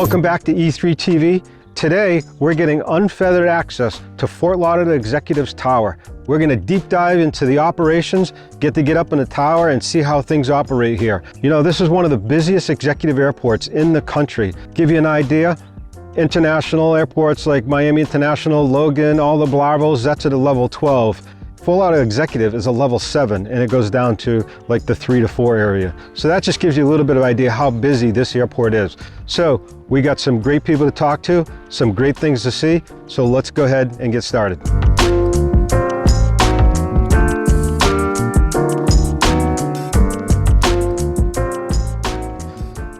Welcome back to E3 TV. Today, we're getting unfettered access to Fort Lauderdale Executive's tower. We're gonna deep dive into the operations, get up in the tower and see how things operate here. You know, this is one of the busiest executive airports in the country. Give you an idea, international airports like Miami International, Logan, all the Blarvos, that's at a level 12. Fort Lauderdale Executive is a level 7 and it goes down to like the 3 to 4 area. So that just gives you a little bit of idea how busy this airport is. So we got some great people to talk to, some great things to see. So let's go ahead and get started.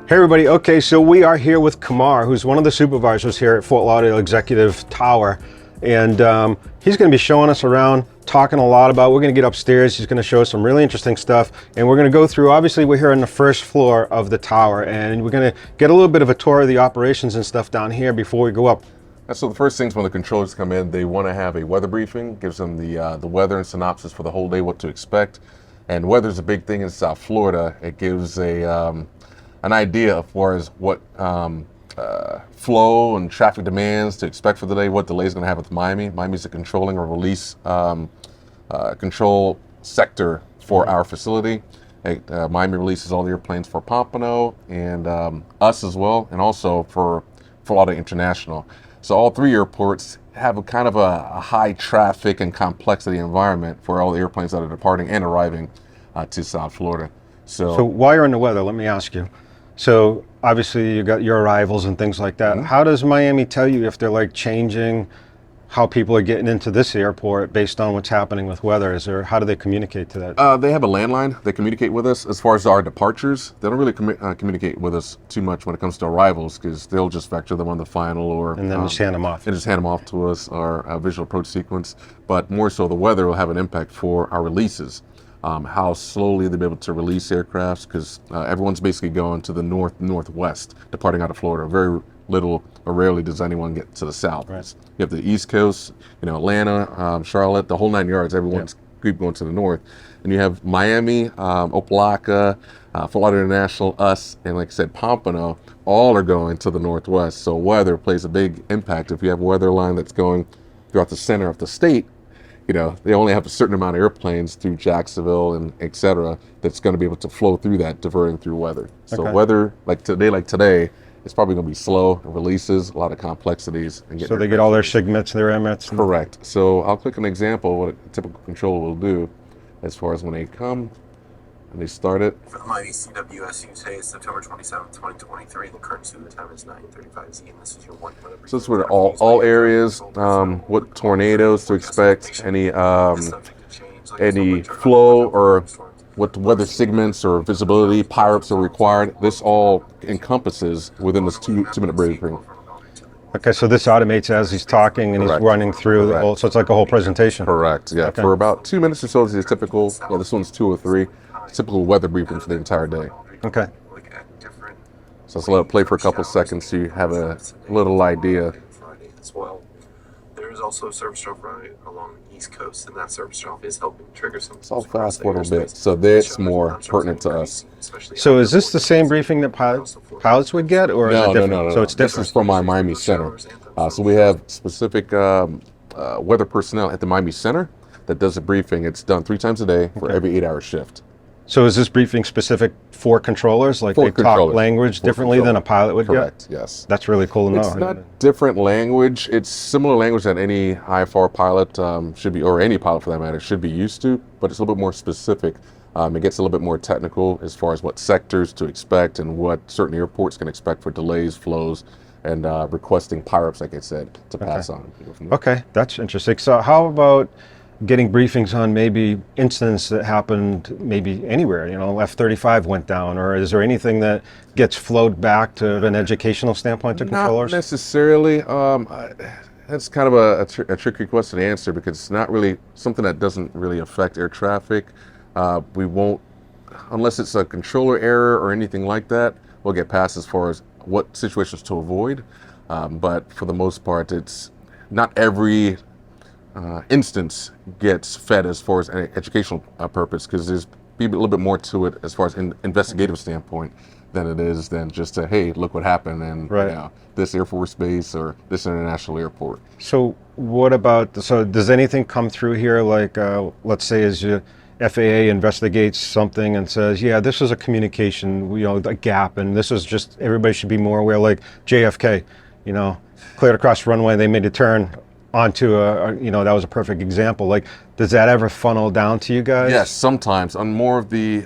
Hey everybody, okay, so we are here with Kamar, who's one of the supervisors here at Fort Lauderdale Executive Tower. And he's going to be showing us around, talking a lot about, we're going to get upstairs, he's going to show us some really interesting stuff, and we're going to go through, obviously we're here on the first floor of the tower, and we're going to get a little bit of a tour of the operations and stuff down here before we go up. So the first things when the controllers come in, they want to have a weather briefing, gives them the weather and synopsis for the whole day, what to expect. And weather's a big thing in South Florida. It gives an idea of far as what flow and traffic demands to expect for the day, what delays going to have with Miami. Miami's a controlling or release control sector for our facility. Miami releases all the airplanes for Pompano and us as well, and also for Fort Lauderdale International. So all three airports have a kind of a high traffic and complexity environment for all the airplanes that are departing and arriving to South Florida. So while you're in the weather, let me ask you. So obviously you got your arrivals and things like that. Mm-hmm. How does Miami tell you if they're like changing how people are getting into this airport based on what's happening with weather? How do they communicate to that? They have a landline. They communicate with us. As far as our departures, they don't really communicate with us too much when it comes to arrivals, because they'll just factor them on the final and then just hand them off. And just hand them off to us, our visual approach sequence. But more so, the weather will have an impact for our releases. How slowly they'll be able to release aircrafts, because everyone's basically going to the northwest, departing out of Florida. Very little or rarely does anyone get to the south. Right. You have the East Coast, Atlanta, Charlotte, the whole 9 yards. Everyone's keep going to the north, and you have Miami, Opelika, Fort Lauderdale International, us, and like I said, Pompano. All are going to the northwest. So weather plays a big impact. If you have a weather line that's going throughout the center of the state, they only have a certain amount of airplanes through Jacksonville and et cetera that's going to be able to flow through that, diverting through weather. So weather, like today, it's probably going to be slow, releases, a lot of complexities. So they get all their SIGMETs, their EMETs? Correct. So I'll click an example of what a typical controller will do as far as when they come and they start it. For the Miami CWSU, today is September 27th, 2023. The current suit time is 9:35 Z, and this is your one minute. So this is where all areas, what tornadoes to expect, any flow or what weather segments or visibility, PIREPs are required. This all encompasses within this two-minute briefing. Okay, so this automates as he's talking and he's running through the whole, so it's like a whole presentation. Correct, yeah. Okay. For about 2 minutes or so is typical, this one's 2 or 3, typical weather briefing for the entire day. Okay. So let's let it play for a couple seconds so you have a little idea. There's also a service drop running along the East Coast, and that service drop is helping trigger some. So I'll fast forward a little bit, so that's more pertinent to us. So is this the same briefing that pilots would get, or is it different? No. So it's different. This is from our Miami Center. So we have specific weather personnel at the Miami Center that does a briefing. It's done 3 times a day for every 8-hour shift. So is this briefing specific for controllers? Like they talk language differently than a pilot would get? Correct, yes. That's really cool to know. It's not different language. It's similar language that any IFR pilot should be, or any pilot for that matter, should be used to, but it's a little bit more specific. It gets a little bit more technical as far as what sectors to expect and what certain airports can expect for delays, flows, and requesting PIREPs, like I said, to pass on. Okay, that's interesting. So how about getting briefings on maybe incidents that happened maybe anywhere, F-35 went down, or is there anything that gets flowed back to an educational standpoint to controllers? Not necessarily. That's kind of a tricky question to answer, because it's not really something that doesn't really affect air traffic. We won't, unless it's a controller error or anything like that, we'll get past as far as what situations to avoid. But for the most part, it's not every instance gets fed as far as an educational purpose, because there's be a little bit more to it as far as investigative standpoint. than it is than just to, hey, look what happened in Right. this Air Force base or this international airport. So what about, so does anything come through here, like, let's say as your FAA investigates something and says, yeah, this is a communication, a gap, and this is just, everybody should be more aware, like JFK, cleared across the runway, they made a turn onto that was a perfect example. Like, does that ever funnel down to you guys? Yes, sometimes. On more of the,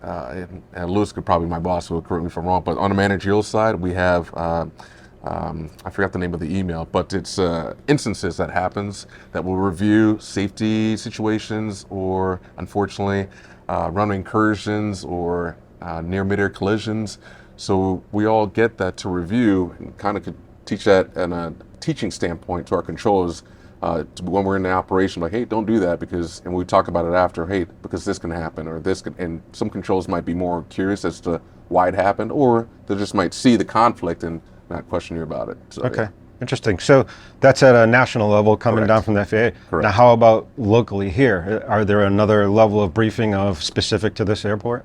and Lewis could probably, my boss will correct me if I'm wrong, but on the managerial side, we have, I forgot the name of the email, but it's instances that happens that will review safety situations or, unfortunately, runway incursions or near mid-air collisions. So we all get that to review and kind of could teach that in a teaching standpoint to our controllers when we're in the operation, like, hey, don't do that because, and we talk about it after, hey, because this can happen or this can, and some controls might be more curious as to why it happened, or they just might see the conflict and not question you about it. So, Okay, interesting. So that's at a national level coming Correct. down from the FAA. Correct. Now, how about locally here? Are there another level of briefing of specific to this airport?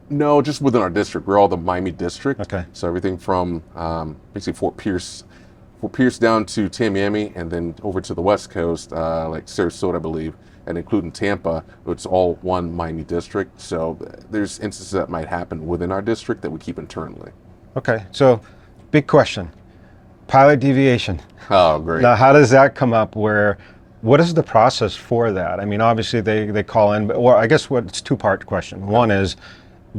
No, just within our district. We're all the Miami district. Okay. So everything from basically Fort Pierce down to Tamiami, and then over to the West Coast, like Sarasota, I believe, and including Tampa, it's all one Miami district. So there's instances that might happen within our district that we keep internally. Okay, so big question. Pilot deviation. Oh, great. Now, how does that come up? What is the process for that? I mean, obviously they call in, or I guess it's two-part question. One is,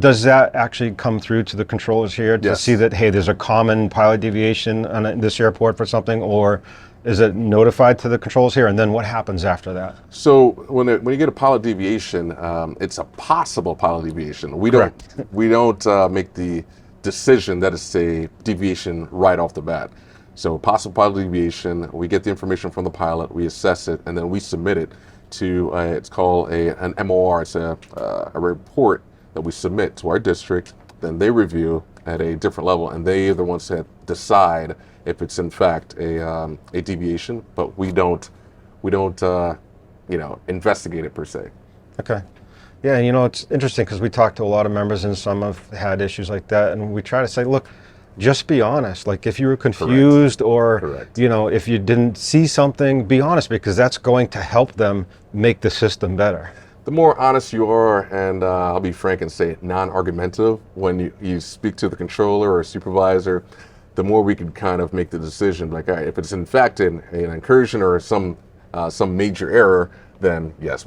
does that actually come through to the controllers here to Yes. see that, hey, there's a common pilot deviation on this airport for something, or is it notified to the controls here, and then what happens after that? So when you get a pilot deviation, it's a possible pilot deviation. We don't make the decision that it's a deviation right off the bat. So possible pilot deviation, we get the information from the pilot, we assess it, and then we submit it to it's called an MOR. It's a report that we submit to our district. Then they review at a different level, and they are the ones that decide if it's in fact a deviation. But we don't investigate it per se. Okay. Yeah, it's interesting because we talk to a lot of members and some have had issues like that, and we try to say, look, just be honest. Like if you were confused or, Correct. If you didn't see something, be honest, because that's going to help them make the system better. The more honest you are, and I'll be frank and say non-argumentative, when you speak to the controller or supervisor, the more we can kind of make the decision, like, all right, if it's in fact an incursion or some major error, then yes,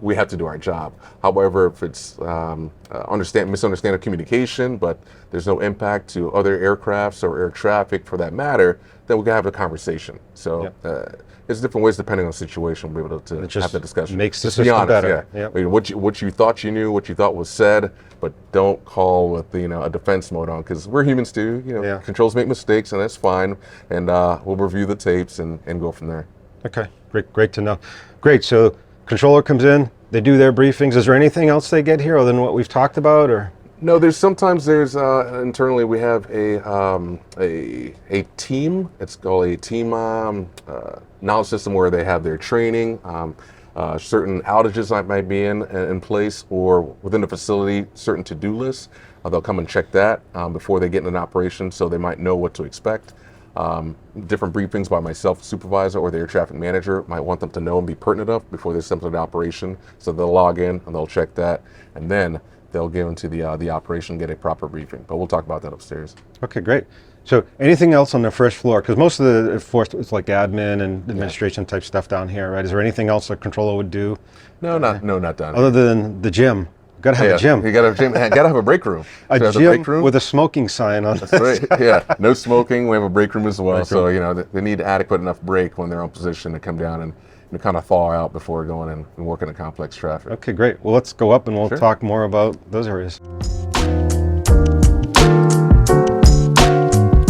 we have to do our job. However, if it's misunderstanding of communication, but there's no impact to other aircrafts or air traffic for that matter, then we can have a conversation. So there's different ways depending on the situation we'll be able to have the discussion. Makes the Just be system honest, better. yeah. Yep. I mean, what you thought you knew, what you thought was said, but don't call with a defense mode on, because we're humans too. Controls make mistakes, and that's fine. And we'll review the tapes and go from there. Okay, great to know. Great, so controller comes in, they do their briefings. Is there anything else they get here other than what we've talked about, or? No, there's internally we have a team. It's called a team knowledge system where they have their training, certain outages that might be in place, or within the facility, certain to-do lists. They'll come and check that before they get in an operation, so they might know what to expect. Different briefings by myself, supervisor, or the air traffic manager might want them to know and be pertinent of before they step into the operation. So they'll log in and they'll check that, and then they'll get into the operation, get a proper briefing. But we'll talk about that upstairs. Okay, great. So anything else on the first floor? Because most of the floor is like admin and administration type stuff down here, right? Is there anything else a controller would do? No, not down. Other than the gym. Gotta have a gym. You gotta have a gym. Gotta have a break room. A gym with a smoking sign on. That's right. Yeah, no smoking. We have a break room as well. So they need adequate enough break when they're on position to come down and kind of thaw out before going and working in complex traffic. Okay, great. Well, let's go up and we'll talk more about those areas.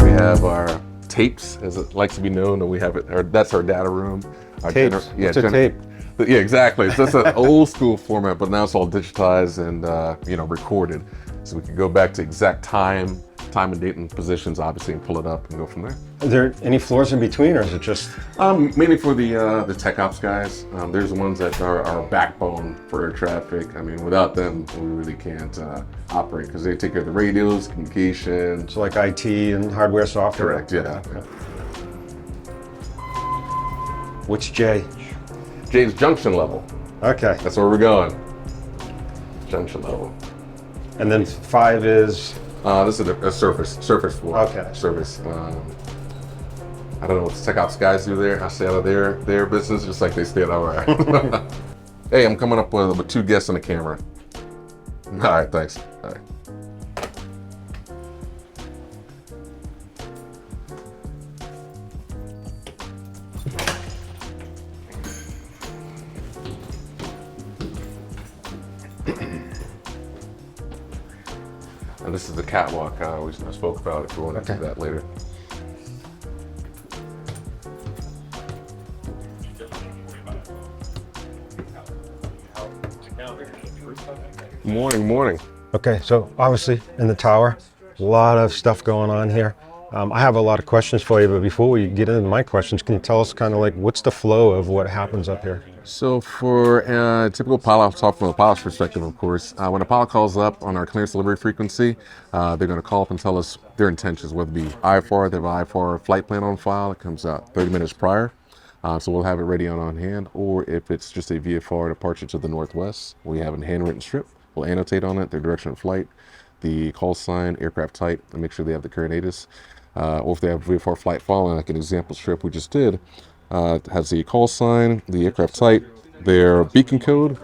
We have our tapes, as it likes to be known, and we have it. That's our data room. Tapes. What's a tape? Yeah, exactly. It's just an old school format, but now it's all digitized and recorded. So we can go back to exact time, time and date and positions, obviously, and pull it up and go from there. Are there any floors in between, or is it just? Mainly for the tech ops guys. There's the ones that are our backbone for air traffic. I mean, without them, we really can't operate because they take care of the radios, communication. So like IT and hardware, software? Correct, yeah. What's J? J's junction level. Okay. That's where we're going. Junction level. And then 5 is? This is a surface floor. Okay. Surface. I don't know what the tech ops guys do there. I stay out of their business just like they stay out of ours. Hey, I'm coming up with 2 guests on the camera. All right, thanks. All right. And this is the catwalk we spoke about, if you want to do that later. Morning. Okay, so obviously in the tower, a lot of stuff going on here. I have a lot of questions for you, but before we get into my questions, can you tell us kind of like what's the flow of what happens up here? So for a typical pilot, I'll talk from a pilot's perspective, of course. When a pilot calls up on our clearance delivery frequency, they're going to call up and tell us their intentions, whether it be IFR, they have an IFR flight plan on file. It comes out 30 minutes prior. So we'll have it ready on hand, or if it's just a VFR departure to the northwest, we have a handwritten strip. We'll annotate on it their direction of flight, the call sign, aircraft type, and make sure they have the current ATIS. Or if they have VFR flight following, like an example strip we just did, has the call sign, the aircraft type, their beacon code.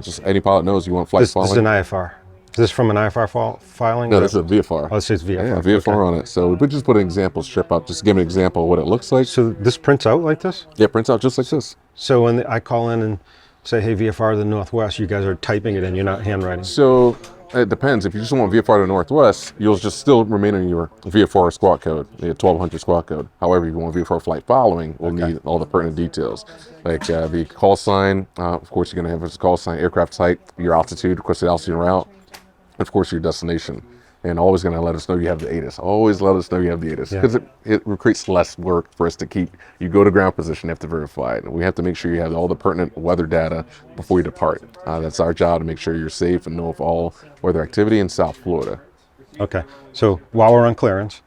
Just any pilot knows you want flight following. This is an IFR. Is this from an IFR filing? No, this is a VFR. Oh, this is VFR. Yeah, VFR on it. So we just put an example strip up, just to give an example of what it looks like. So this prints out like this? Yeah, it prints out just like this. So when I call in and say, hey, VFR to the northwest, you guys are typing it in, you're not handwriting? So it depends. If you just want VFR to the northwest, you'll just still remain in your VFR squawk code, the 1200 squawk code. However, if you want VFR flight following, we'll need all the pertinent details. Like the call sign, of course, you're going to have a call sign, aircraft type, your altitude, requested altitude and route, and of course, your destination. And always going to let us know you have the ATIS. Always let us know you have the ATIS, because it creates less work for us to keep. You go to ground position, you have to verify it. And we have to make sure you have all the pertinent weather data before you depart. That's our job, to make sure you're safe and know of all weather activity in South Florida. Okay, so while we're on clearance,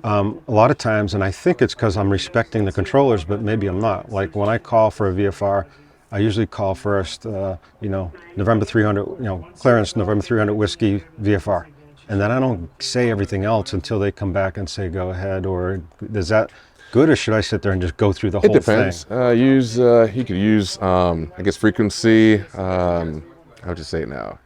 a lot of times, and I think it's because I'm respecting the controllers, but maybe I'm not. Like when I call for a VFR, I usually call first, November 300, clearance, November 300 whiskey VFR. And then I don't say everything else until they come back and say, go ahead, or is that good, or should I sit there and just go through the whole thing? It depends. You could use, frequency, how would you say it now?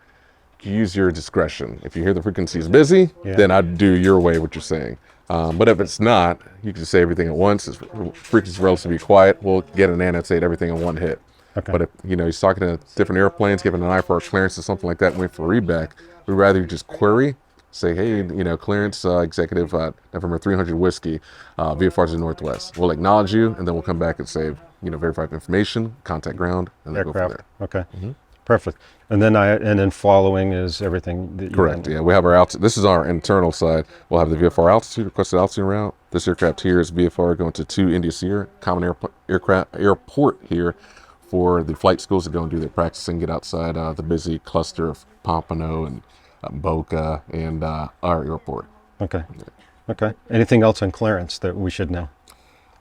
You use your discretion. If you hear the frequency is busy, then I'd do your way what you're saying. But if it's not, you can just say everything at once. If frequency is relatively quiet, we'll get and annotate everything in one hit. Okay. But if he's talking to different airplanes, giving an IFR clearance or something like that, and wait for readback, we'd rather you just query, say, hey, clearance executive November 300 whiskey, VFR to the northwest. We'll acknowledge you, and then we'll come back and say, verified information, contact ground, and then aircraft. Go from there. Okay, perfect. And then following is everything that you correct. Yeah, we have our altitude. This is our internal side. We'll have the VFR altitude, requested altitude route. This aircraft here is VFR going to 2 India Sierra, common airport here for the flight schools to go and do their practicing, get outside the busy cluster of Pompano and Boca and our airport. Okay. Okay. Anything else on clearance that we should know?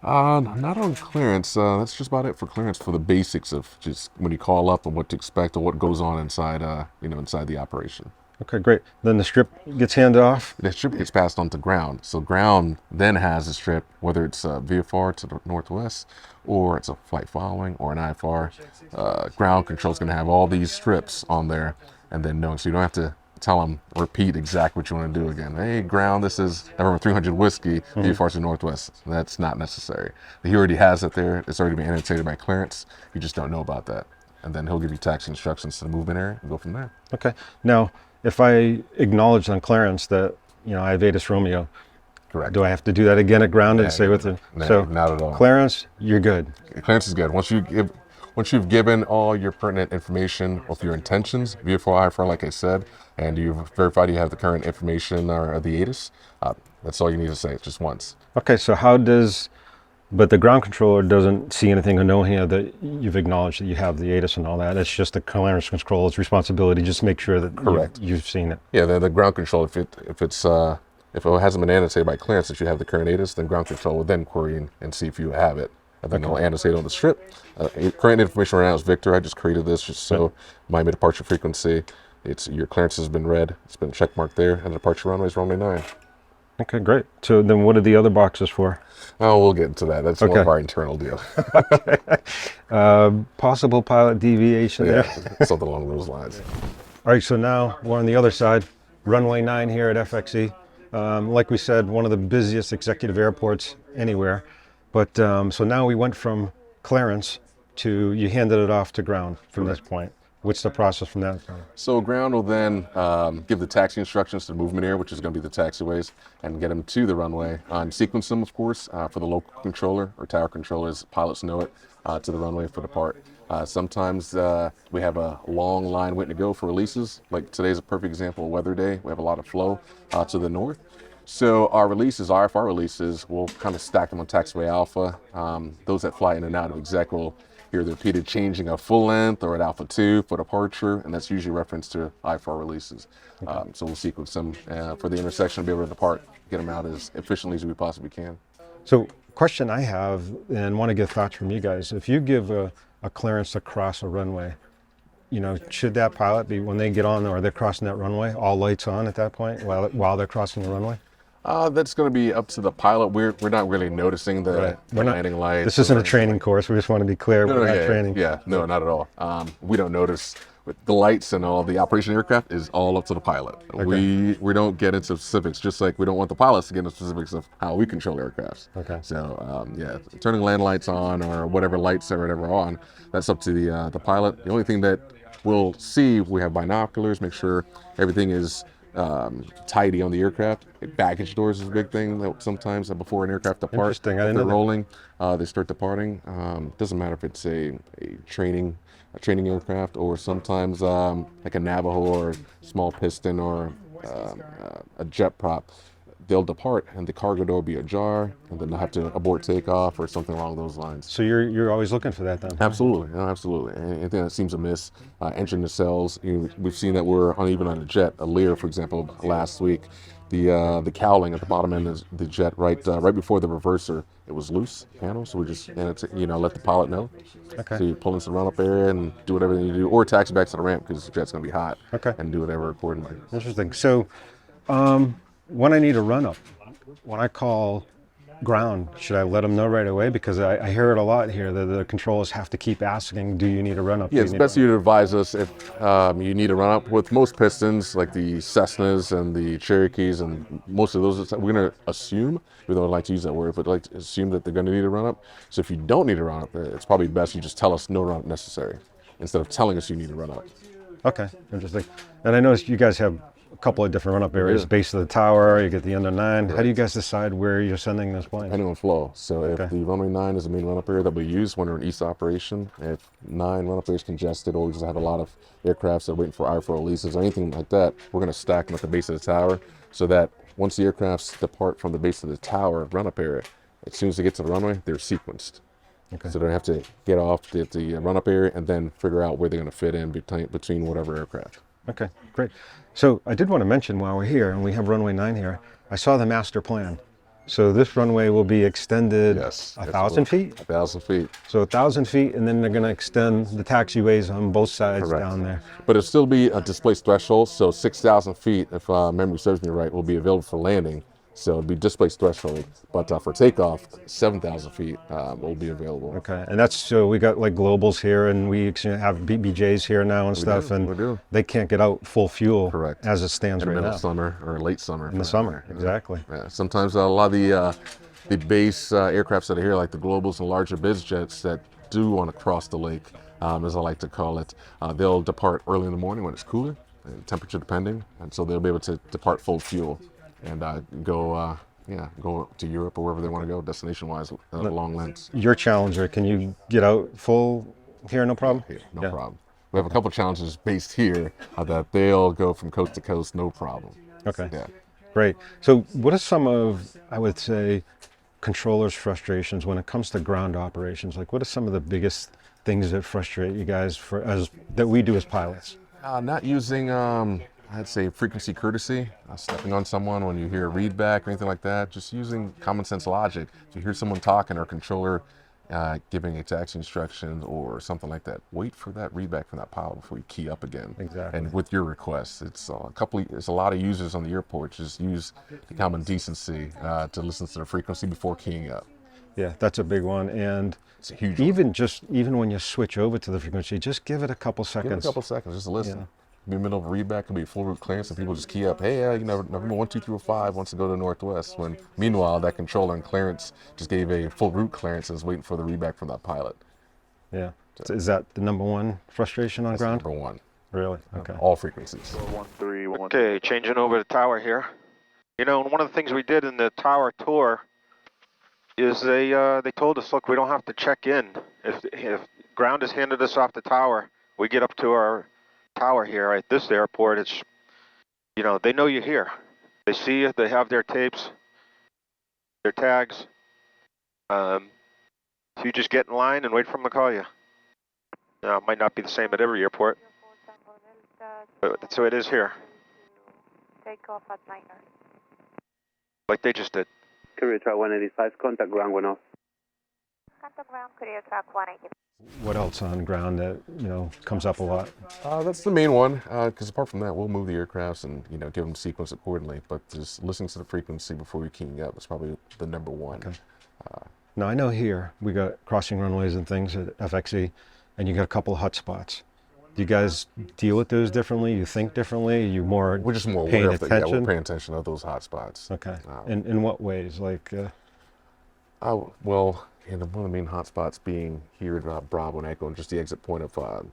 Not on clearance. That's just about it for clearance, for the basics of just when you call up and what to expect or what goes on inside, inside the operation. Okay, great. Then the strip gets handed off? The strip gets passed on to ground. So ground then has a strip, whether it's VFR to the northwest or it's a flight following or an IFR. Ground control is going to have all these strips on there, and then so you don't have to tell them, repeat exactly what you want to do again. Hey, ground, this is November 300 whiskey, VFR to the northwest. That's not necessary. He already has it there. It's already been annotated by clearance. You just don't know about that. And then he'll give you taxi instructions to the movement area and go from there. Okay. Now, if I acknowledge on clearance that, I have ATIS Romeo, correct. Do I have to do that again at ground and say with it? No, not at all. Clearance, you're good. Clearance is good. Once you've given all your pertinent information of your intentions, VFR, IFR, like I said, and you've verified you have the current information or the ATIS, that's all you need to say, just once. Okay, so how does, but the ground controller doesn't see anything or know here that you've acknowledged that you have the ATIS and all that. It's just the clearance controller's responsibility, just make sure that Correct. you've seen it. Yeah, the ground control, if it hasn't been annotated by clearance that you have the current ATIS, then ground control will then query and see if you have it. And then they'll annotate on the strip. Current information right now is Victor. I just created this just so Miami departure frequency, your clearance has been read. It's been check marked there, and the departure runway is runway 9. Okay, great. So then what are the other boxes for? Oh, we'll get into that. That's more of our internal deal. Possible pilot deviation there. Something along those lines. All right, so now we're on the other side, runway 9 here at FXE. Like we said, one of the busiest executive airports anywhere. But so now we went from clearance to you handed it off to ground from this point. What's the process from that? So ground will then give the taxi instructions to the movement area, which is going to be the taxiways, and get them to the runway. And sequence them, of course, for the local controller or tower controllers, pilots know it, to the runway for depart. Sometimes we have a long line waiting to go for releases. Like today's a perfect example of weather day. We have a lot of flow to the north. So our releases, IFR releases, we'll kind of stack them on taxiway alpha. Those that fly in and out of exec will hear the repeated changing of full length or at alpha 2 for departure, and that's usually reference to IFR releases. So we'll sequence them for the intersection to be able to depart, get them out as efficiently as we possibly can. So question I have, and want to get thoughts from you guys, if you give a clearance to cross a runway, you know, should that pilot be, when they get on or they're crossing that runway, all lights on at that point while they're crossing the runway? That's going to be up to the pilot. We're not really noticing the landing lights. This isn't a training course. We just want to be clear. We're not training. Yeah, no, not at all. We don't notice. With the lights and all the operation aircraft is all up to the pilot. Okay. We don't get into specifics, just like we don't want the pilots to get into specifics of how we control aircrafts. Okay. So turning land lights on or whatever lights are whatever on, that's up to the pilot. The only thing that we'll see, we have binoculars, make sure everything is tidy on the aircraft. Baggage doors is a big thing that sometimes before an aircraft departs, Interesting. I didn't know that. rolling, they start departing. Doesn't matter if it's a training aircraft or sometimes like a Navajo or small piston or a jet prop. They'll depart and the cargo door will be ajar, and then they'll have to abort takeoff or something along those lines. So you're always looking for that then? Absolutely, no, absolutely. Anything that seems amiss, entering the cells. We've seen that we're uneven on a jet. A Lear, for example, last week, the cowling at the bottom end of the jet, right before the reverser, it was loose panel. So we just let the pilot know. Okay. So you pull into the run-up area and do whatever you do, or taxi back to the ramp because the jet's going to be hot. Okay. And do whatever accordingly. Interesting. So when I need a run-up, when I call ground, should I let them know right away? Because I hear it a lot here that the controllers have to keep asking, do you need a run-up? Yeah, it's best you to advise us if you need a run-up. With most pistons, like the Cessnas and the Cherokees and most of those, we're going to assume, we don't like to use that word, but like to assume that they're going to need a run-up. So if you don't need a run-up, it's probably best you just tell us no run-up necessary instead of telling us you need a run-up. Okay, interesting. And I noticed you guys have a couple of different run-up areas, base of the tower, you get the under 9. How do you guys decide where you're sending this plane? Depending on flow. So if the runway 9 is the main run-up area that we use when we're in east operation, if 9 run-up area is congested or we just have a lot of aircrafts that are waiting for IFR releases or anything like that, we're going to stack them at the base of the tower so that once the aircrafts depart from the base of the tower run-up area, as soon as they get to the runway, they're sequenced. Okay. So they don't have to get off the run-up area and then figure out where they're going to fit in between whatever aircraft. Okay, great. So I did want to mention while we're here, and we have runway 9 here, I saw the master plan. So this runway will be extended 1,000 feet? 1,000 feet. So 1,000 feet, and then they're going to extend the taxiways on both sides down there. But it'll still be a displaced threshold, so 6,000 feet, if memory serves me right, will be available for landing. So it'll be displaced threshold, but for takeoff, 7,000 feet will be available. Okay, and that's, so we got like globals here, and we have BBJs here now and stuff, and they can't get out full fuel as it stands right now. In the middle of summer or late summer. In the summer, exactly. Yeah, sometimes a lot of the base aircrafts that are here, like the globals and larger biz jets that do want to cross the lake, as I like to call it, they'll depart early in the morning when it's cooler, temperature depending, and so they'll be able to depart full fuel and go to Europe or wherever they want to go, destination-wise, long lengths. Your Challenger, can you get out full here, no problem? Yeah, no problem. We have a couple challenges based here that they'll go from coast to coast, no problem. Okay. Yeah. Great. So what are some of, I would say, controllers' frustrations when it comes to ground operations? Like, what are some of the biggest things that frustrate you guys that we do as pilots? Not using, I'd say, frequency courtesy, stepping on someone when you hear a readback or anything like that. Just using common sense logic. If you hear someone talking or a controller giving a taxi instruction or something like that, wait for that readback from that pilot before you key up again. Exactly. And with your request, it's there's a lot of users on the airport. Just use the common decency to listen to the frequency before keying up. Yeah, that's a big one. And It's a huge one. even when you switch over to the frequency, just give it a couple seconds. Give it a couple seconds just to listen. Yeah. Be in the middle of a readback, could be full route clearance, and people just key up, hey, number 12305 wants to go to Northwest. When meanwhile, that controller and clearance just gave a full route clearance and is waiting for the readback from that pilot. Yeah. So is that the number one frustration on That's ground? number one. Really? Okay. All frequencies. Okay, changing over to tower here. You know, and one of the things we did in the tower tour is they told us, look, we don't have to check in. If ground has handed us off the tower, we get up to our tower here at this airport. It's, you know, they know you're here. They see you. They have their tapes, their tags. So you just get in line and wait for them to call you. Now, it might not be the same at every airport, but so it is here. Take off at Minor. Like they just did. Courier track 185, contact ground went off. Contact ground, Courier track 185. What else on ground that, comes up a lot? That's the main one, because apart from that, we'll move the aircrafts and, give them sequence accordingly. But just listening to the frequency before you're keying up is probably the number one. Okay. Now, I know here we got crossing runways and things at FXE, and you got a couple of hot spots. Do you guys deal with those differently? You think differently? Are you more We're just more paying aware of that. Yeah, attention? we're paying attention to those hot spots. Okay. In what ways? Like, Well, one of the main hot spots being here at Bravo and Echo, and just the exit point of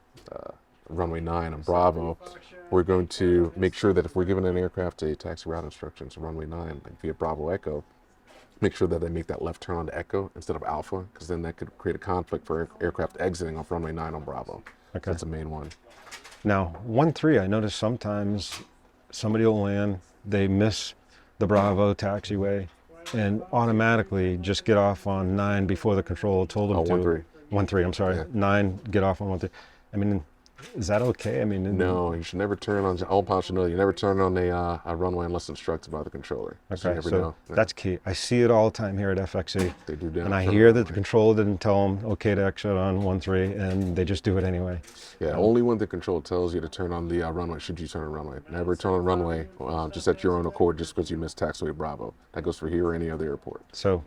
runway 9 on Bravo. We're going to make sure that if we're giving an aircraft a taxi route instructions on runway 9, like via Bravo Echo, make sure that they make that left turn onto Echo instead of Alpha, because then that could create a conflict for aircraft exiting off runway 9 on Bravo. Okay. So that's the main one. now, 1-3, I noticed sometimes somebody will land, they miss the Bravo taxiway, and automatically just get off on 9 before the controller told them to. 1-3. 1-3, I'm sorry. Yeah. 9, get off on 1-3. I mean, is that okay? I mean, No, you should never turn on, all pilots should know, you never turn on a runway unless instructed by the controller. So you Okay, never so know. Yeah. that's key. I see it all the time here at FXE. They do down And I turn hear on that the runway. controller didn't tell them, okay, to exit on 1-3, and they just do it anyway. Yeah, only when the controller tells you to turn on the runway should you turn on runway. Never turn on runway just at your own accord just because you missed taxiway Bravo. That goes for here or any other airport. So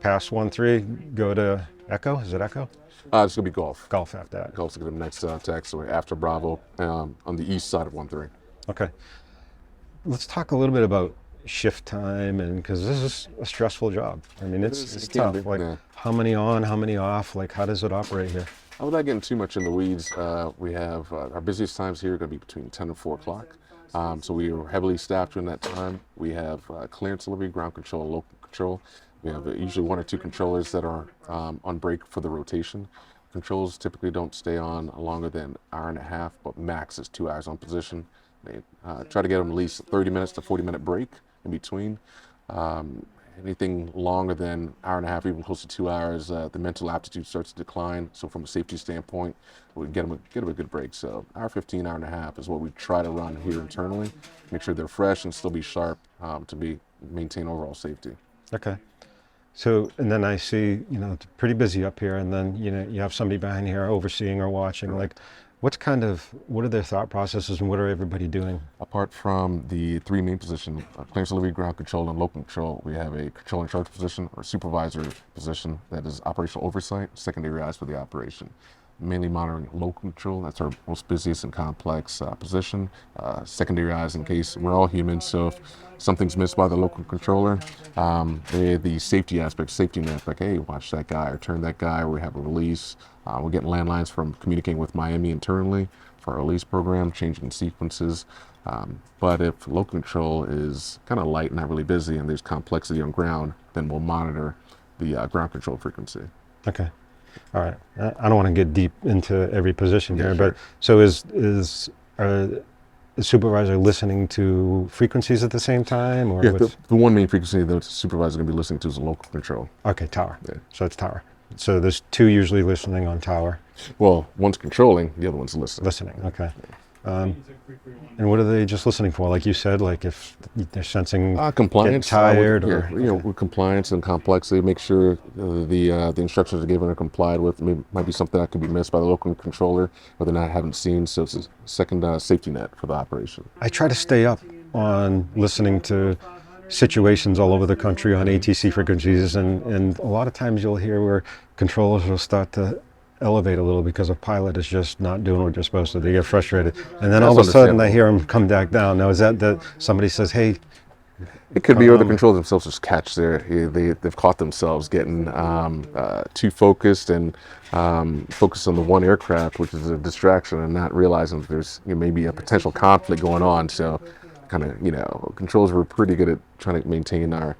past 1-3, go to Echo. Is it Echo? It's going to be Gulf. Golf after that. Gulf's going to be the next taxiway after Bravo on the east side of 1-3. Okay. Let's talk a little bit about shift time, and because this is a stressful job. I mean, it's It can tough. be, Like, yeah. how many on, how many off? Like, how does it operate here? Without getting too much in the weeds, we have our busiest times here are going to be between 10 and 4 o'clock. So we are heavily staffed during that time. We have clearance delivery, ground control, and local control. We have usually 1 or 2 controllers that are on break for the rotation. Controls typically don't stay on longer than an hour and a half, but max is 2 hours on position. They try to get them at least 30 minutes to 40-minute break in between. Anything longer than an hour and a half, even close to 2 hours, the mental aptitude starts to decline. So from a safety standpoint, we get them a good break. So hour 15, hour and a half is what we try to run here internally. Make sure they're fresh and still be sharp to maintain overall safety. Okay. So, and then I see, it's pretty busy up here, and then, you have somebody behind here overseeing or watching. Like, what are their thought processes, and what are everybody doing? Apart from the 3 main positions, clearance delivery, ground control, and local control, we have a control in charge position or supervisor position that is operational oversight, secondary eyes for the operation. Mainly monitoring local control, that's our most busiest and complex position. Secondary eyes in case we're all human, so if something's missed by the local controller, the safety aspect, safety net, like, hey, watch that guy or turn that guy, or we have a release. We're getting landlines from communicating with Miami internally for our release program, changing sequences. But if local control is kind of light, not really busy, and there's complexity on ground, then we'll monitor the ground control frequency. Okay. All right. I don't want to get deep into every position Yeah, here, sure. but so is the supervisor listening to frequencies at the same time, or Yeah, what's? the one main frequency that the supervisor is going to be listening to is a local control. Okay, tower. Yeah. So it's tower. So there's two usually listening on tower. Well, one's controlling, the other one's listening. Listening. Okay. And what are they just listening for? Like you said, like if they're sensing Compliance, getting tired, with, or yeah, you know, with compliance and complexity, make sure the instructions are given are complied with. Might be something that could be missed by the local controller, or they're not haven't seen. So it's a second safety net for the operation. I try to stay up on listening to situations all over the country on ATC frequencies, and a lot of times you'll hear where controllers will start to elevate a little because a pilot is just not doing what they're supposed to. They get frustrated, and then all of a sudden I hear them come back down. Now is that somebody says, "Hey"? It could be, or the controllers themselves just catch they've caught themselves getting too focused and focused on the one aircraft, which is a distraction, and not realizing that there's maybe a potential conflict going on. So, kind of controllers were pretty good at trying to maintain our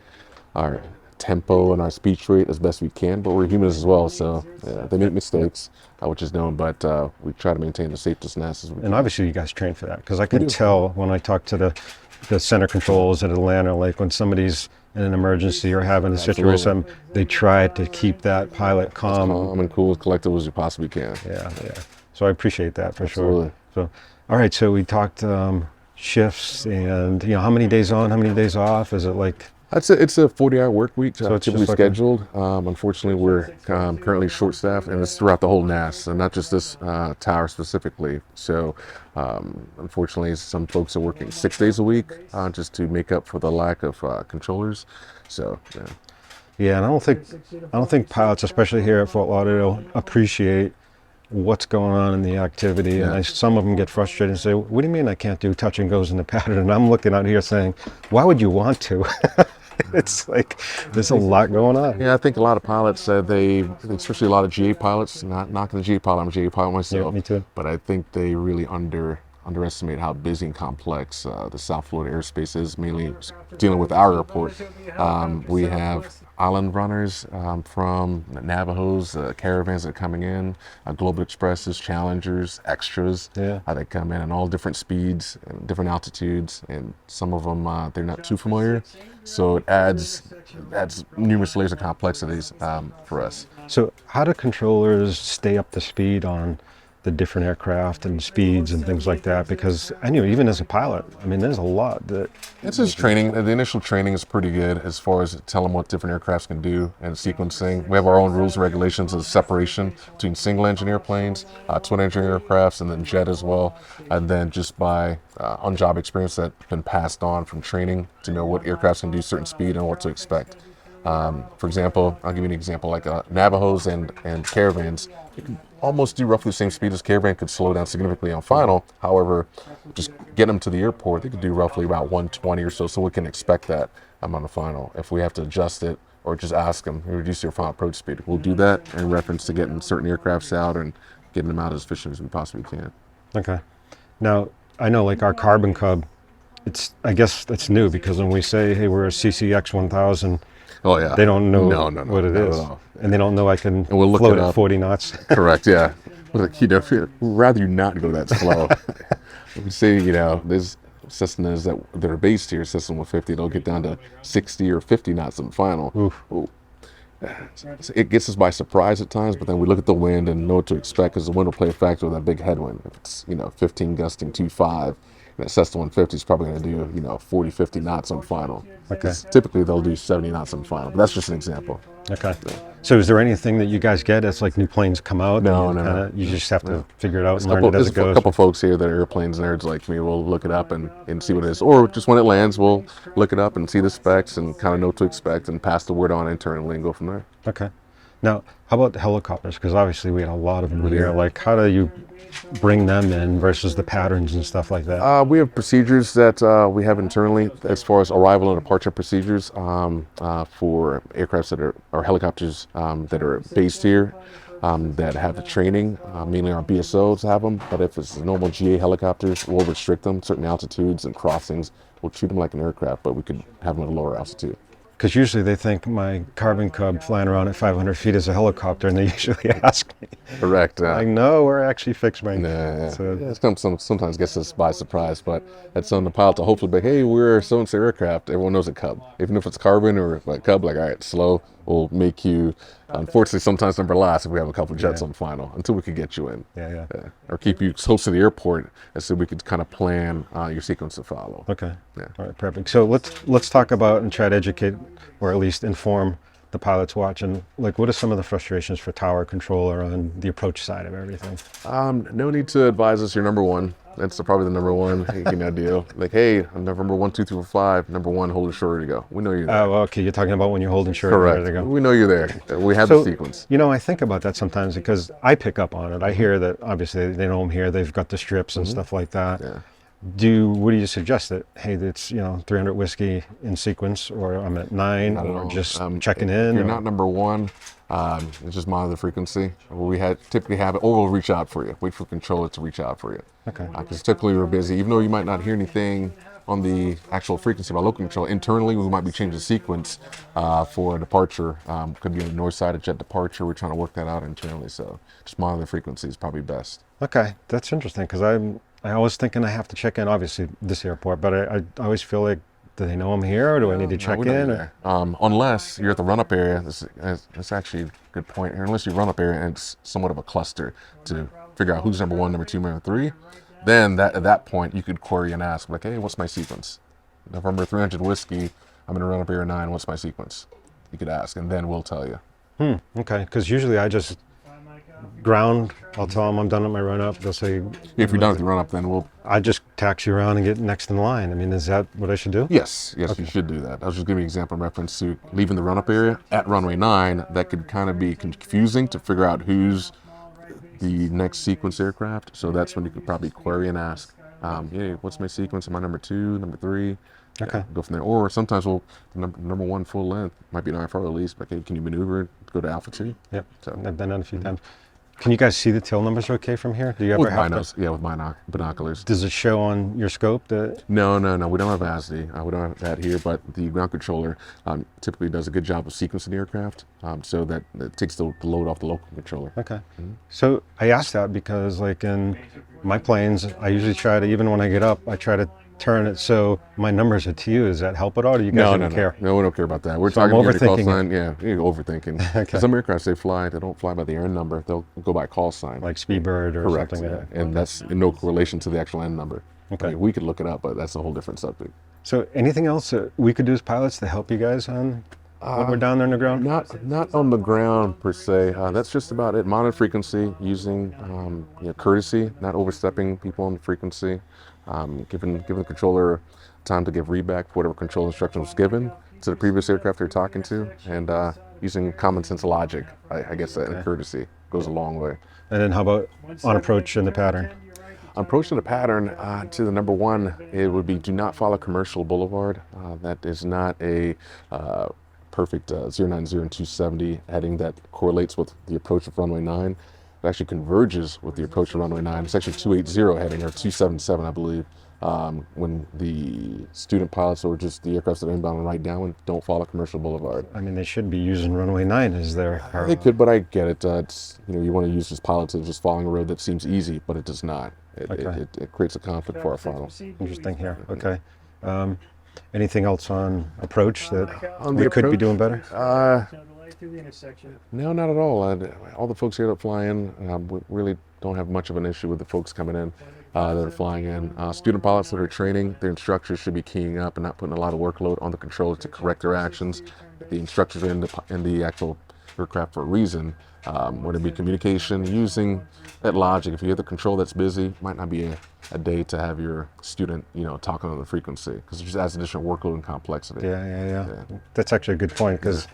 tempo and our speech rate as best we can, but we're humans as well, so they make mistakes, which is known, but we try to maintain the safest NAS as we can. And obviously you guys train for that, because I can tell when I talk to the center controls at Atlanta, like when somebody's in an emergency or having a situation, they try to keep that pilot calm. As calm and cool, as collected as you possibly can. Yeah. So I appreciate that for Absolutely. sure. So, all right, so we talked shifts, and how many days on, how many days off? Is it like? It's a 40-hour work week, So it's typically just like scheduled. Unfortunately, we're currently short-staffed, and it's throughout the whole NAS, and not just this tower specifically. So, unfortunately, some folks are working 6 days a week just to make up for the lack of controllers. So, yeah. Yeah, and I don't think pilots, especially here at Fort Lauderdale, appreciate what's going on in the activity. Yeah. And some of them get frustrated and say, "What do you mean I can't do touch and goes in the pattern?" And I'm looking out here saying, "Why would you want to?" It's like there's a lot going on. Yeah, I think a lot of pilots, especially a lot of GA pilots, not knocking the GA pilot, I'm a GA pilot myself. Yeah, me too. But I think they really underestimate how busy and complex the South Florida airspace is, mainly dealing with our airport. We have island runners from Navajos, caravans that are coming in, Global Expresses, Challengers, Extras that come in all different speeds and different altitudes, and some of them they're not too familiar, so it adds numerous layers of complexities for us. So how do controllers stay up to speed on the different aircraft and speeds and things like that? Because I knew even as a pilot, I mean, there's a lot that... It's just training. The initial training is pretty good as far as telling them what different aircrafts can do and sequencing. We have our own rules and regulations of separation between single engine airplanes, twin engine aircrafts, and then jet as well. And then just by on-job experience that's been passed on from training to know what aircrafts can do certain speed and what to expect. For example, I'll give you an example, like Navajos and caravans, you can almost do roughly the same speed as caravan, could slow down significantly on final. However, just get them to the airport, they could do roughly about 120 or so we can expect that on the final. If we have to adjust it or just ask them, reduce your final approach speed, we'll do that in reference to getting certain aircrafts out and getting them out as efficient as we possibly can. Okay. Now, I know like our Carbon Cub, I guess it's new, because when we say, hey, we're a CCX 1000, oh yeah, they don't know no, what it is. And they don't know I can we'll float at 40 knots. Correct, yeah. Like, we'd rather you not go that slow. We say, there's Cessnas that are based here, Cessna 150, they'll get down to 60 or 50 knots in the final. Ooh. It gets us by surprise at times, but then we look at the wind and know what to expect, because the wind will play a factor with that big headwind. If it's 15 gusting 2.5, that Cessna 150 is probably going to do 40, 50 knots on final. Okay. Typically they'll do 70 knots on final, but that's just an example. Okay. So is there anything that you guys get as like new planes come out? No. You just have to figure it out and learn it as it goes? There's a couple folks here that are airplanes nerds like me. We'll look it up and see what it is. Or just when it lands, we'll look it up and see the specs and kind of know what to expect and pass the word on internally and go from there. Okay. Now, how about the helicopters? Because obviously we had a lot of them here. Like, how do you bring them in versus the patterns and stuff like that? We have procedures that we have internally as far as arrival and departure procedures for aircrafts that are helicopters that are based here that have the training. Mainly our BSOs have them, but if it's normal GA helicopters, we'll restrict them certain altitudes and crossings. We'll treat them like an aircraft, but we could have them at a lower altitude. Because usually they think my carbon cub flying around at 500 feet is a helicopter, and they usually ask me. Correct. Like, no, we're actually fixed wing. Yeah, So, yeah. Sometimes gets us by surprise, but that's on the pilot to hopefully be like, hey, we're so-and-so aircraft. Everyone knows a Cub. Even if it's carbon or like Cub, like, all right, slow. We'll make you, unfortunately, sometimes number last if we have a couple jets on final until we can get you in. yeah. Or keep you close to the airport so we could kind of plan your sequence to follow. Okay. Yeah. All right, perfect. So let's talk about and try to educate, or at least inform the pilots watching. Like, what are some of the frustrations for tower controller on the approach side of everything? No need to advise us. You're number one. That's probably the number one deal. Like, hey, I'm number 1, 2, 3, 4, 5. Number one, hold it short, ready to go. We know you're there. Oh, okay. You're talking about when you're holding short. Correct. There to go. We know you're there. We have the sequence. You know, I think about that sometimes because I pick up on it. I hear that obviously they know I'm here. They've got the strips and stuff like that. Yeah. What do you suggest that, hey, it's, 300 whiskey in sequence, or I'm at 9, or just checking in? If you're not number one, just monitor the frequency. We typically have it, or we'll reach out for you. Wait for controller to reach out for you. Okay. Because typically we're busy, even though you might not hear anything on the actual frequency by local control. Internally, we might be changing the sequence for a departure. Could be on the north side of jet departure. We're trying to work that out internally. So just monitor the frequency is probably best. Okay, that's interesting because I always thinking I have to check in, obviously this airport, but I always feel like, do they know I'm here, or do I need to check we know in? you're there. Unless you're at the run-up area, that's actually a good point here. Unless you run up area and it's somewhat of a cluster to figure out who's number 1, number 2, number 3, then at that point you could query and ask, like, hey, what's my sequence? November 300 whiskey, I'm gonna run up area 9. What's my sequence? You could ask, and then we'll tell you. Okay, because usually I just ground. I'll tell them I'm done with my run up. They'll say, If you're done with the run-up, then I just taxi around and get next in line. I mean, is that what I should do? Yes, you should do that. I was just giving you an example in reference to leaving the run-up area at runway 9. That could kind of be confusing to figure out who's the next sequence aircraft. So that's when you could probably query and ask, hey, what's my sequence? Am I number 2, number 3? Okay. Go from there. Or sometimes number 1 full length might be an IFR release, but hey, can you maneuver to go to Alpha 2? Yep. So, I've been on a few times. Can you guys see the tail numbers okay from here? Do you ever with have binos, yeah, with binoculars. Does it show on your scope that? No, we don't have ASD. We don't have that here, but the ground controller typically does a good job of sequencing the aircraft, so that it takes the load off the local controller. Okay. So I asked that because, like, in my planes, I usually try to, even when I get up, I try to turn it so my numbers are to you. Does that help at all? Or do you guys don't care? No, we don't care about that. We're So talking I'm about call overthinking sign. Yeah, you're overthinking. Okay. Some aircraft they don't fly by the air number. They'll go by call sign. Like Speedbird or Correct. something like that. And that's in no correlation to the actual end number. Okay. I mean, we could look it up, but that's a whole different subject. So anything else that we could do as pilots to help you guys on when we're down there on the ground? Not on the ground per se. That's just about it. Monitor frequency, using courtesy, not overstepping people on the frequency, giving the controller time to give readback for whatever control instruction was given to the previous aircraft they're talking to, and using common sense logic. I guess that courtesy goes a long way. And then how about on approach and the pattern? Approaching the pattern to the number 1, it would be do not follow commercial boulevard. That is not a perfect 090 and 270 heading that correlates with the approach of runway 9. It actually converges with the approach of runway 9. It's actually 280 heading, or 277, I believe, when the student pilots or just the aircraft that are inbound and right downwind don't follow commercial boulevard. I mean, they should be using runway 9 as their parallel. They could, but I get it. It's, you want to use this pilot to just following a road that seems easy, but it does not. It creates a conflict for our final. Interesting here. Okay. Anything else on approach that On we the could be approach? doing better? No, not at all. All the folks here that fly in, we really don't have much of an issue with the folks coming in that are flying in. Student pilots that are training, their instructors should be keying up and not putting a lot of workload on the controllers to correct their actions. The instructors are in the actual aircraft for a reason. Whether it be communication, using that logic. If you have the control that's busy, might not be a day to have your student, talking on the frequency, because it just adds additional workload and complexity. Yeah. That's actually a good point, because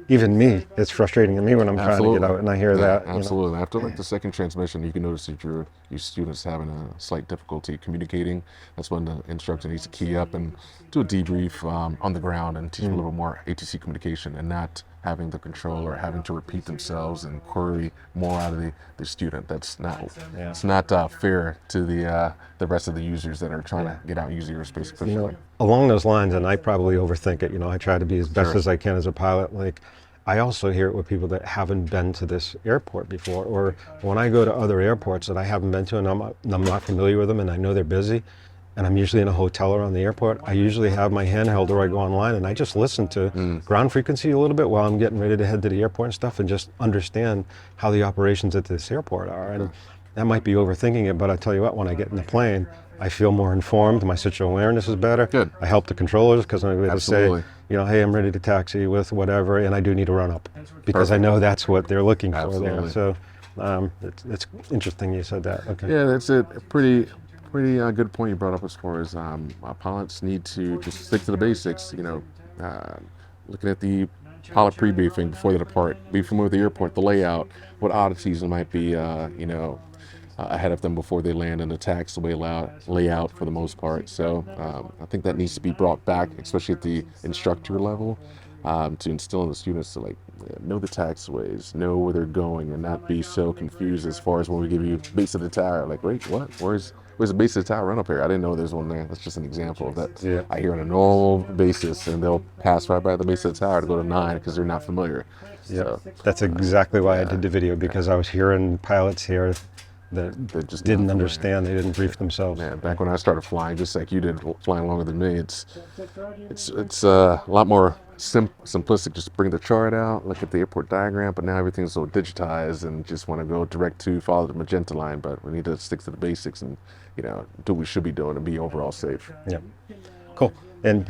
even me, it's frustrating to me when I'm trying to get out and I hear that. Absolutely. After like the second transmission, you can notice that your your students having a slight difficulty communicating, that's when the instructor needs to key up and do a debrief on the ground and teach them a little more ATC communication, and not having the controller having to repeat themselves and query more out of the student. That's not it's not fair to the rest of the users that are trying to get out and use the airspace efficiently. Along those lines, and I probably overthink it, I try to be as best as I can as a pilot. Like, I also hear it with people that haven't been to this airport before, or when I go to other airports that I haven't been to and I'm not familiar with them and I know they're busy, and I'm usually in a hotel or on the airport, I usually have my handheld or I go online and I just listen to ground frequency a little bit while I'm getting ready to head to the airport and stuff, and just understand how the operations at this airport are. And that might be overthinking it, but I tell you what, when I get in the plane, I feel more informed. My situational awareness is better. Good. I help the controllers because I'm able to say, Absolutely. hey, I'm ready to taxi with whatever, and I do need to run up because I know that's what they're looking for there. Absolutely. So it's interesting you said that. Okay. Yeah, that's a pretty good point you brought up as far as pilots need to just stick to the basics. Looking at the pilot pre-briefing before they depart, be familiar with the airport, the layout, what oddities there might be, ahead of them before they land, in the taxiway layout for the most part. So I think that needs to be brought back, especially at the instructor level, to instill in the students to know the taxiways, know where they're going, and not be so confused as far as when we give you base of the tower. Like, wait, what? Where's the base of the tower? Run up here. I didn't know there's one there. That's just an example of that. Yeah. I hear on a normal basis, and they'll pass right by the base of the tower to go to 9 because they're not familiar. Yeah, So, that's exactly why I did the video, because I was hearing pilots here that They're just didn't not understand. They didn't brief themselves. Man, back when I started flying, just like you did, flying longer than me, it's a lot more simplistic. Just bring the chart out, look at the airport diagram, but now everything's so digitized and just want to go direct to follow the magenta line. But we need to stick to the basics and do what we should be doing and be overall safe. Yeah, cool. And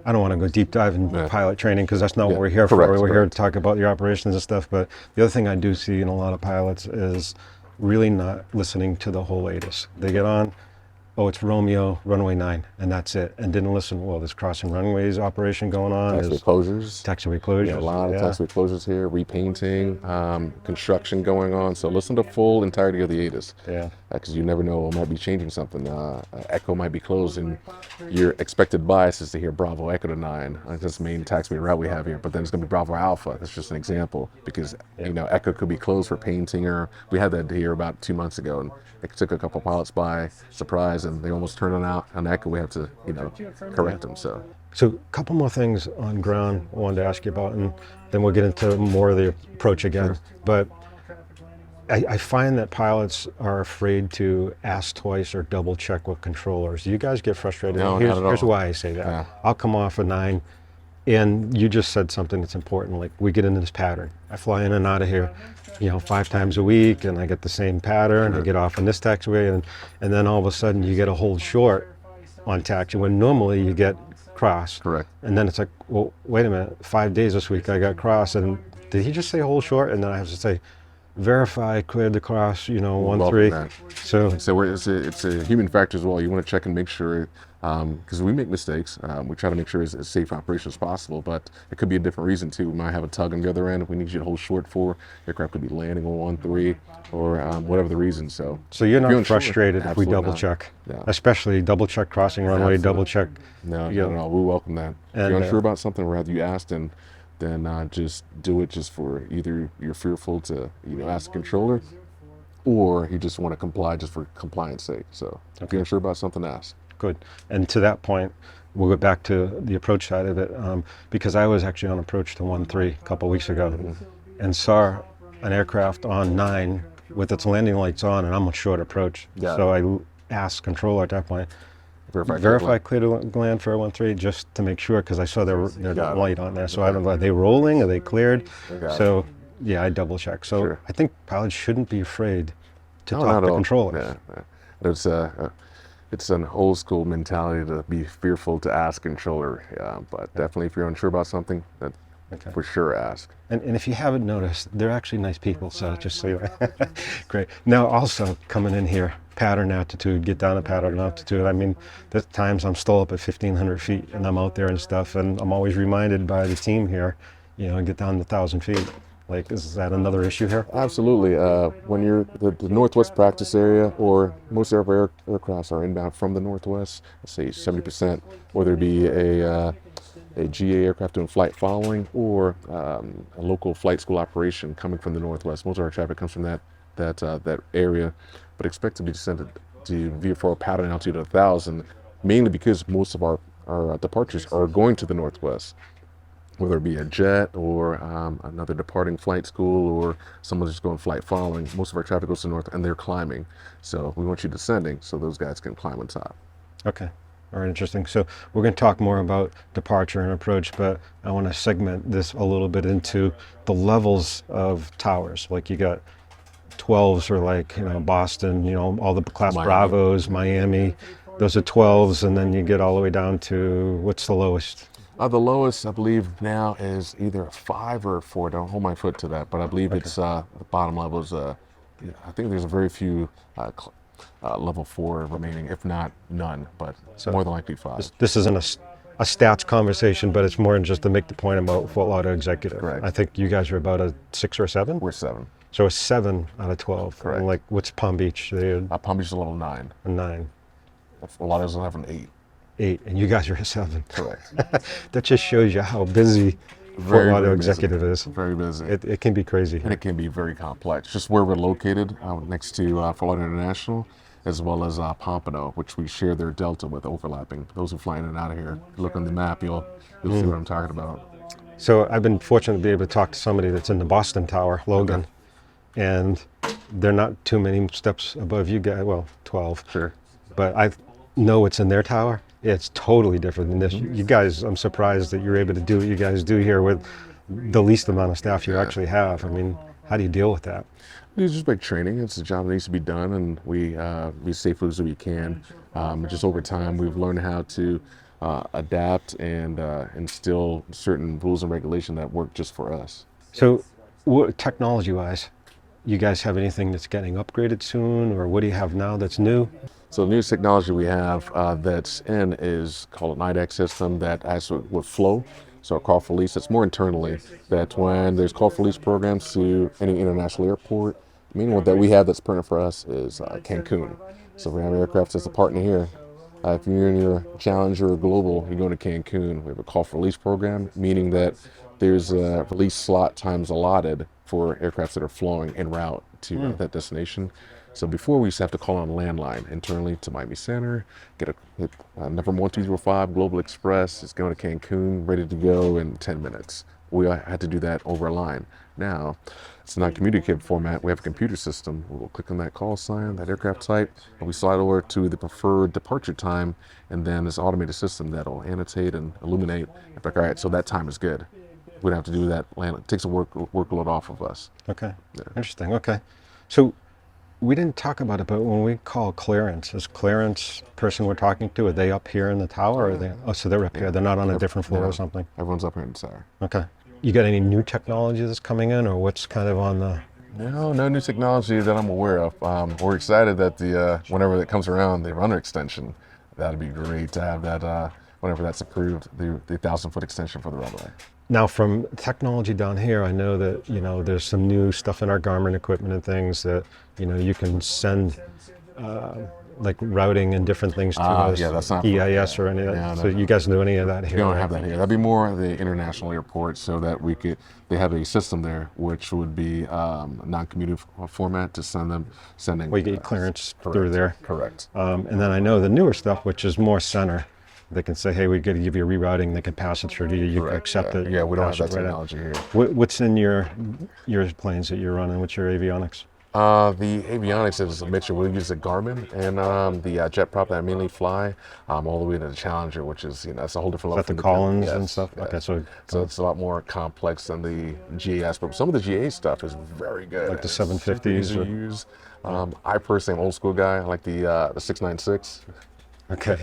I don't want to go deep dive in pilot training because that's not what we're here correct, for. We're here to correct. talk about your operations and stuff. But the other thing I do see in a lot of pilots is really not listening to the whole ATIS. They get on, oh, it's Romeo, runway 9, and that's it. And didn't listen, well, there's crossing runways operation going on. Taxiway There's closures. taxiway closures. A lot of taxiway closures here, repainting, construction going on. So listen to full entirety of the ATIS. Yeah. Because you never know, it might be changing something. Echo might be closed, and your expected bias is to hear Bravo Echo to 9. That's the main taxiway route we have here. But then it's going to be Bravo Alpha. That's just an example, because Echo could be closed for painting, or we had that here about 2 months ago, and it took a couple pilots by surprise, and they almost turned on Echo. We have to correct them. So a couple more things on ground I wanted to ask you about, and then we'll get into more of the approach again. Sure. But I find that pilots are afraid to ask twice or double check with controllers. Do you guys get frustrated? No, not at all. Here's why I say that. Yeah. I'll come off a 9, and you just said something that's important. Like, we get into this pattern. I fly in and out of here, 5 times a week, and I get the same pattern. I get off on this taxiway, and then all of a sudden you get a hold short on taxi when normally you get cross. correct. And then it's like, well, wait a minute, 5 days this week I got cross, and did he just say hold short? And then I have to say, verify, cleared the cross, 1-3. that. So It's a human factor as well. You want to check and make sure, because we make mistakes. We try to make sure it's as safe operation as possible, but it could be a different reason too. We might have a tug on the other end. If we need you to hold short for, aircraft could be landing on 1-3, or whatever the reason. So you're not unsure, frustrated if we absolutely double not. check, No. especially double check crossing runway, Absolutely. double check. No, you know. no, we welcome that. If And, you're unsure about something, rather you ask, and then just do it just for either you're fearful to ask the controller, or you just want to comply just for compliance sake. So if you're unsure about something, ask. Good. And to that point, we'll get back to the approach side of it, because I was actually on approach to 1-3 a couple weeks ago, and saw an aircraft on 9 with its landing lights on, and I'm a short approach. Yeah. So I asked controller at that point, Verify clear to land for a 1-3, just to make sure, because I saw their Got it. light on there. So I don't know, are they rolling? Are they cleared? Got it. So yeah, I double check. So Sure. I think pilots shouldn't be afraid to No, talk not to at all. controllers. Yeah. It's an old school mentality to be fearful to ask controller. But definitely, if you're unsure about something, that Okay. for sure ask. And if you haven't noticed, they're actually nice people, so just so you great. Now also coming in here, pattern altitude, get down to pattern altitude. I mean, there's times I'm still up at 1,500 feet and I'm out there and stuff, and I'm always reminded by the team here, get down to 1,000 feet. Like, is that another issue here? Absolutely. When you're the Northwest practice area, or most of our aircrafts are inbound from the Northwest, let's say 70%, whether it be a GA aircraft doing flight following, or a local flight school operation coming from the Northwest. Most of our traffic comes from that area, but expect to be descended to VFR pattern altitude of 1,000, mainly because most of our departures are going to the Northwest, whether it be a jet or another departing flight school, or someone just going flight following. Most of our traffic goes to the north, and they're climbing. So we want you descending so those guys can climb on top. Okay. All right, interesting. So we're going to talk more about departure and approach, but I want to segment this a little bit into the levels of towers. Like you got 12s are like, Boston, all the class Miami. Bravos, Miami. Those are 12s, and then you get all the way down to, what's the lowest? The lowest, I believe, now is either a 5 or a 4. Don't hold my foot to that, but I believe it's the bottom level is. I think there's a very few level 4 remaining, if not none, but more than likely 5. This isn't a stats conversation, but it's more than just to make the point about Fort Lauderdale Executive. Correct. I think you guys are about a 6 or 7? We're 7. So a 7 out of 12. Correct. And like, what's Palm Beach? They're Palm Beach is a level 9. a 9. A lot of us have an 8. 8, and you guys are a 7. Correct. That just shows you how busy Fort Lauderdale Executive is. Very busy. It can be crazy. And it can be very complex. Just where we're located, next to Fort Lauderdale International, as well as Pompano, which we share their delta with, overlapping. Those who fly in and out of here, look on the map, you'll see what I'm talking about. So I've been fortunate to be able to talk to somebody that's in the Boston Tower, Logan, and they're not too many steps above you guys. Well, 12. Sure. But I know what's in their tower. It's totally different than this. You guys, I'm surprised that you're able to do what you guys do here with the least amount of staff you actually have. I mean, how do you deal with that? It's just like training. It's a job that needs to be done, and we be as safe as we can. Just over time, we've learned how to adapt and instill certain rules and regulation that work just for us. So, technology-wise, you guys have anything that's getting upgraded soon, or what do you have now that's new? So the newest technology we have that's in is called an IDAC system that actually with flow. So a call for release, it's more internally, that when there's call for release programs to any international airport, the main one that we have that's pertinent for us is Cancun. So we have aircraft that's a partner here. If you're in your Challenger or Global, you're going to Cancun. We have a call for release program, meaning that there's a release slot times allotted for aircraft that are flowing en route to that destination. So before, we used to have to call on a landline internally to Miami Center, get a number 1205 Global Express. It's going to Cancun, ready to go in 10 minutes. We had to do that over a line. Now, it's not communicative format. We have a computer system. We'll click on that call sign, that aircraft type, and we slide over to the preferred departure time, and then this automated system that'll annotate and illuminate. It's like, all right, so that time is good. We don't have to do that. It takes a workload off of us. Okay, interesting, okay. So we didn't talk about it, but when we call clearance, is clearance person we're talking to, are they up here in the tower? Or are they, so they're up here, they're not on a different floor or something? Everyone's up here in the tower. Okay. You got any new technology that's coming in, or what's kind of on the... No new technology that I'm aware of. We're excited that whenever it comes around, the runner extension, that'd be great to have that, whenever that's approved, the 1,000-foot extension for the runway. Now, from technology down here, I know that, there's some new stuff in our Garmin equipment and things that, you can send, like routing and different things to us, yeah, that's not EIS or any of that. Yeah, So you guys do any of that here? We don't right? have that here. That'd be more the international airport, so that they have a system there which would be non-commutative format to sending. Well, you get clearance through there. Correct. And then I know the newer stuff, which is more center. They can say, hey, we got to give you a rerouting. They can pass it through to you. You can accept it. Yeah, we don't have that right technology here. What's in your planes that you're running? What's your avionics? The avionics is a mixture. We use the Garmin and the jet prop that I mainly fly, all the way to the Challenger, which is, that's a whole different level. Is that the Collins and yes, stuff? yes. Okay, so it's a lot more complex than the GA aspect. Some of the GA stuff is very good. Like the 750s? Easy to use. I personally am an old school guy. I like the 696. Okay.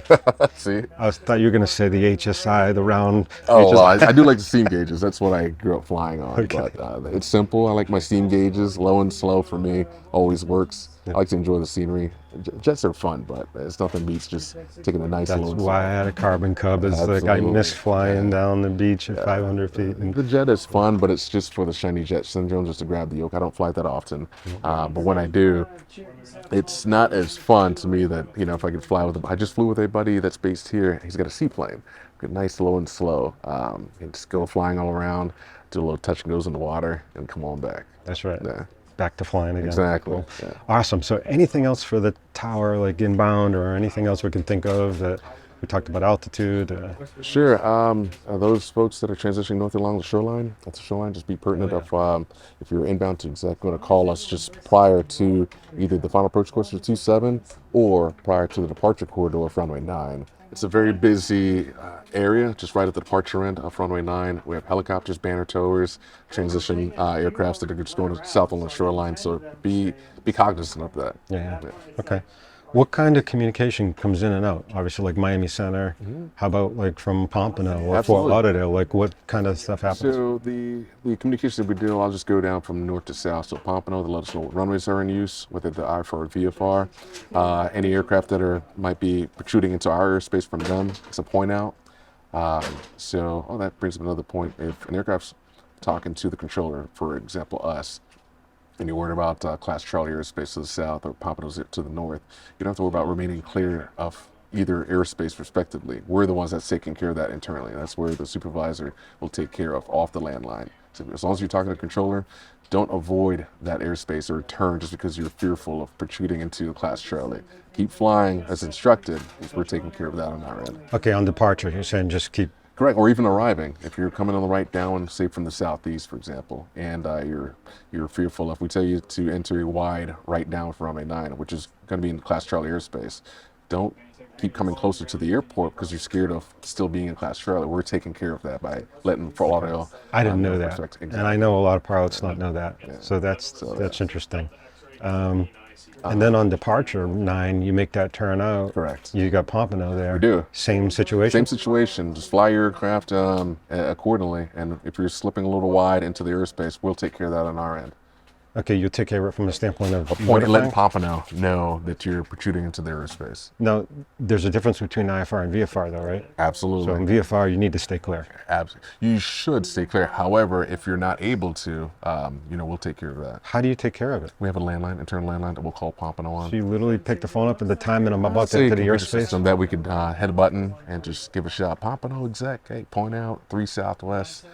See? I thought you were going to say the HSI, the round. Oh, well, I do like the steam gauges. That's what I grew up flying on. Okay. But it's simple. I like my steam gauges. Low and slow for me always works. I like to enjoy the scenery. Jets are fun, but it's nothing beats just taking a nice That's load. why I had a carbon cub. It's like I Absolutely. miss flying Yeah. down the beach at 500 feet. And The jet is fun, but it's just for the shiny jet syndrome, just to grab the yoke. I don't fly that often, but when I do, it's not as fun to me that, if I could fly with I just flew with a buddy that's based here. He's got a seaplane, good, nice, low and slow, and just go flying all around, do a little touch and goes in the water, and come on back. that's right. Yeah, Back to flying again. exactly. Cool. Yeah. Awesome. So anything else for the tower, like inbound, or anything else we can think of that we talked about altitude? Sure. Those folks that are transitioning north along the shoreline, that's the shoreline, just be pertinent if you're inbound to exactly going to call us just prior to either the final approach course for 27 or prior to the departure corridor of runway 9. It's a very busy area, just right at the departure end of runway 9. We have helicopters, banner towers, transition aircrafts that are just going south on the shoreline. So be cognizant of that. Yeah. Okay. What kind of communication comes in and out? Obviously, like Miami Center. How about like from Pompano or Fort Absolutely. Lauderdale? Like what kind of stuff happens? So the communication that we do, I'll just go down from north to south. So Pompano, they let us know what runways are in use, whether the IFR or VFR. Any aircraft that might be protruding into our airspace from them, it's a point out. That brings up another point. If an aircraft's talking to the controller, for example, us, and you're worried about Class Charlie airspace to the south or Pompano's to the north, you don't have to worry about remaining clear of either airspace respectively. We're the ones that's taking care of that internally. That's where the supervisor will take care of off the landline. So as long as you're talking to the controller, don't avoid that airspace or turn just because you're fearful of protruding into Class Charlie. Keep flying as instructed, because we're taking care of that on our end. Okay, on departure, you're saying just keep. Correct, or even arriving. If you're coming on the right down, say from the southeast, for example, and you're fearful, if we tell you to enter a wide right down for runway 9, which is going to be in Class Charlie airspace, don't keep coming closer to the airport because you're scared of still being in Class Charlie. We're taking care of that by letting Fort Lauderdale. I didn't know that, Exactly. and I know a lot of pilots not know that. Yeah. So that's interesting. And then on departure 9, you make that turn out. Correct. You got Pompano there. We do. Same situation. Same situation. Just fly your aircraft accordingly, and if you're slipping a little wide into the airspace, we'll take care of that on our end. Okay, you take care of it from the standpoint of Point, letting notifying? Pompano know that you're protruding into their airspace. Now, there's a difference between IFR and VFR, though, right? Absolutely. So in VFR, you need to stay clear. Absolutely. You should stay clear. However, if you're not able to, we'll take care of that. How do you take care of it? We have a landline, internal landline that we'll call Pompano on. So you literally pick the phone up at the time and I'm about to Say enter the computer airspace? system that we could hit a button and just give a shot. Pompano exec, hey, point out 3 Southwest,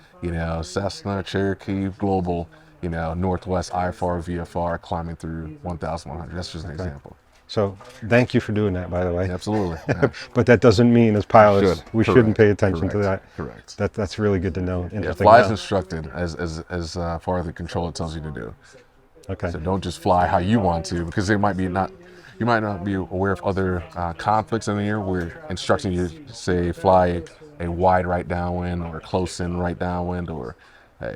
Cessna, Cherokee, Global, Northwest, IFR, VFR, climbing through 1,100. That's just an example. So thank you for doing that, by the way. Absolutely. Yeah. But that doesn't mean as pilots, we Correct. shouldn't pay attention to that. Correct. That's really good to know. Yeah, Interesting. fly as Now. instructed as far as the controller tells you to do. Okay. So don't just fly how you want to, because you might not be aware of other conflicts in the air where instructing you, say, fly a wide right downwind or a close in right downwind, or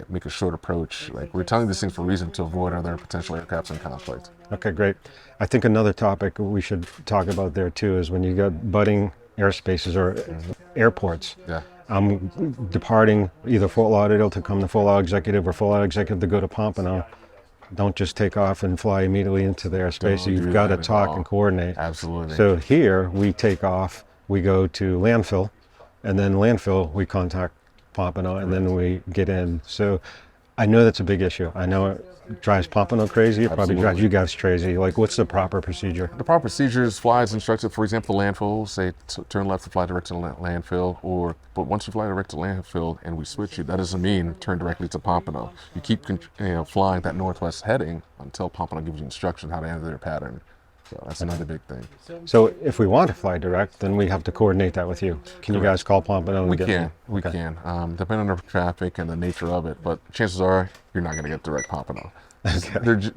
make a short approach. Like, we're telling these things for a reason, to avoid other potential aircrafts in conflict. Okay, great. I think another topic we should talk about there too is when you got budding airspaces or airports. Yeah. I'm departing either Fort Lauderdale to come to Fort Lauderdale Executive or Fort Lauderdale Executive to go to Pompano. Don't just take off and fly immediately into the airspace. Don't You've do got that to at talk all. and coordinate. Absolutely. So here we take off, we go to landfill, and then landfill we contact Pompano, and then we get in. So I know that's a big issue. I know it drives Pompano crazy. It probably drives you guys crazy. Like, what's the proper procedure? The proper procedure is fly as instructed. For example, landfill, say turn left to fly direct to landfill, but once you fly direct to landfill and we switch you, that doesn't mean turn directly to Pompano. You keep flying that northwest heading until Pompano gives you instruction how to enter their pattern. So that's another big thing. So if we want to fly direct, then we have to coordinate that with you. Can you guys call Pompano? And We get can, Okay. depending on the traffic and the nature of it, but chances are you're not going to get direct Pompano.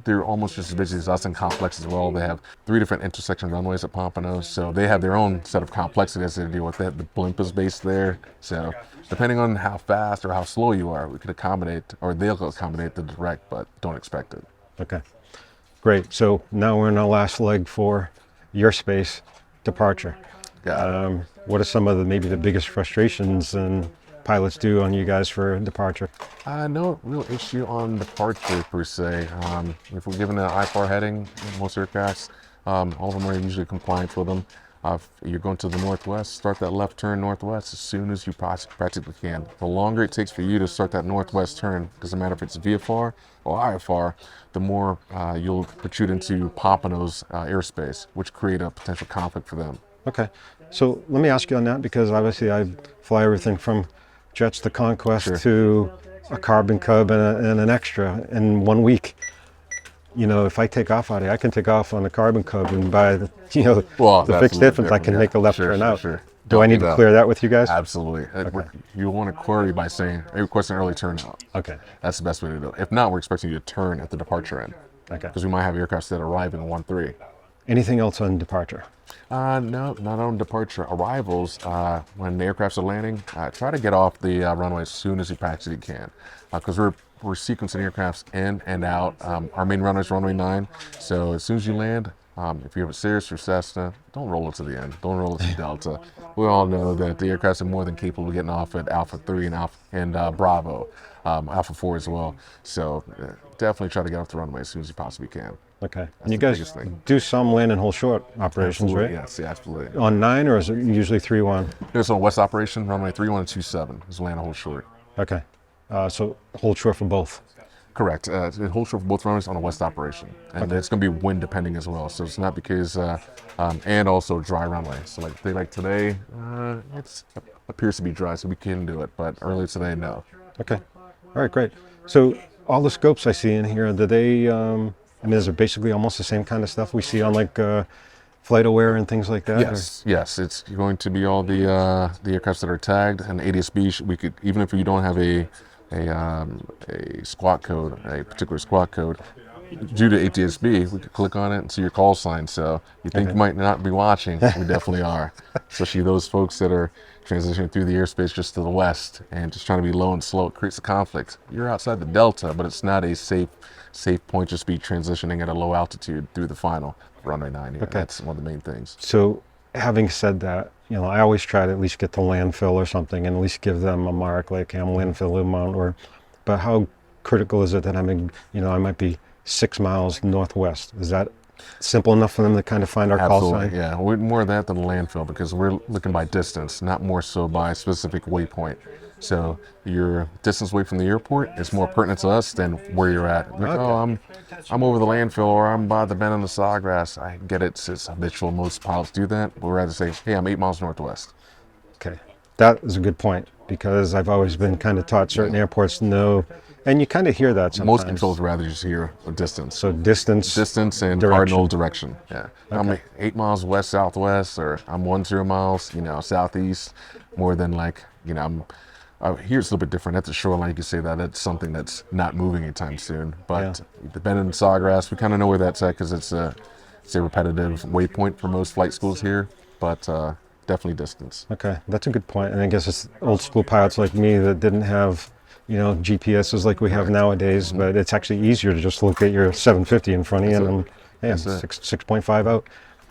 They're almost just as busy as us and complex as well. They have 3 different intersection runways at Pompano, so they have their own set of complexities to deal with. That the blimp is based there, so depending on how fast or how slow you are, we could accommodate, or they'll accommodate the direct, but don't expect it. Okay, great. So now we're in our last leg for your space departure. Yeah. What are some of maybe the biggest frustrations and pilots do on you guys for departure? No real issue on departure per se. If we're given an IFR heading, most aircrafts, all of them are usually compliant with them. If you're going to the northwest, start that left turn northwest as soon as you practically can. The longer it takes for you to start that northwest turn, doesn't matter if it's VFR or IFR, the more you'll protrude into Pompano's airspace, which create a potential conflict for them. Okay, so let me ask you on that, because obviously I fly everything from jets to Conquest Sure. to a Carbon Cub and an Extra in 1 week. You know, if I take off out of here, I can take off on the Carbon Cub, and by the, Well, the that's fixed a little difference, I can different, make a yeah. left Sure, turn sure, out. sure. Do I Don't need do to that. clear that with you guys? Absolutely. You want to query by saying, request an early turn out. Okay, That's the best way to do it. If not, we're expecting you to turn at the departure end. okay. Because we might have aircraft that arrive in 1-3. Anything else on departure? No, not on departure. Arrivals, when the aircrafts are landing, try to get off the runway as soon as you practically can. Because we're sequencing aircrafts in and out. Our main runway is runway 9. So as soon as you land, if you have a Cirrus or Cessna, don't roll it to the end. Don't roll it to Delta. We all know that the aircrafts are more than capable of getting off at Alpha 3 and Bravo, Alpha 4 as well. So definitely try to get off the runway as soon as you possibly can. Okay. And you the guys biggest thing. do some land and hold short operations, Absolutely, right? Yes, yeah, absolutely. On 9, or is it usually 3-1? There's a west operation, runway 31 and 27 is land hold short. Okay. So hold short for both. Correct. It holds short for both runways on a west operation. And it's going to be wind depending as well. So it's not because, and also dry runway. So like today, it appears to be dry, so we can do it. But earlier today, no. Okay. All right, great. So all the scopes I see in here, do they, I mean, is it basically almost the same kind of stuff we see on like FlightAware and things like that? Yes, yes. It's going to be all the aircrafts that are tagged, and ADSB. We could, even if you don't have a squawk code, a particular squawk code, due to ATSB, we could click on it and see your call sign. So you think you might not be watching, we definitely are. Especially those folks that are transitioning through the airspace just to the west and just trying to be low and slow. It creates a conflict. You're outside the Delta, but it's not a safe point to be transitioning at a low altitude through the final runway 9 here. Okay. That's one of the main things. So having said that, I always try to at least get the landfill or something and at least give them a mark, like I'm landfill amount, but how critical is it that I might be 6 miles northwest? Is that simple enough for them to kind of find our call sign? Absolutely, yeah. We're more of that than a landfill because we're looking by distance, not more so by specific waypoint. So your distance away from the airport is more pertinent to us than where you're at. Like, Okay. oh, I'm over the landfill, or I'm by the bend in the sawgrass. I get it. It's habitual. Most pilots do that. But we'd rather say, hey, I'm 8 miles northwest. Okay, that is a good point, because I've always been kind of taught certain airports know, and you kind of hear that sometimes. Most controls rather just hear a distance. So distance And direction. cardinal direction. Yeah. I'm 8 miles west southwest, or I'm 10 miles, southeast. More than like, here it's a little bit different. At the shoreline, you can say that it's something that's not moving anytime soon. But the bend in the sawgrass, we kind of know where that's at because it's a repetitive waypoint for most flight schools here. But definitely distance. Okay, that's a good point. And I guess it's old school pilots like me that didn't have, GPSs like we have nowadays, but it's actually easier to just look at your 750 in front of you and That's 6.5 out.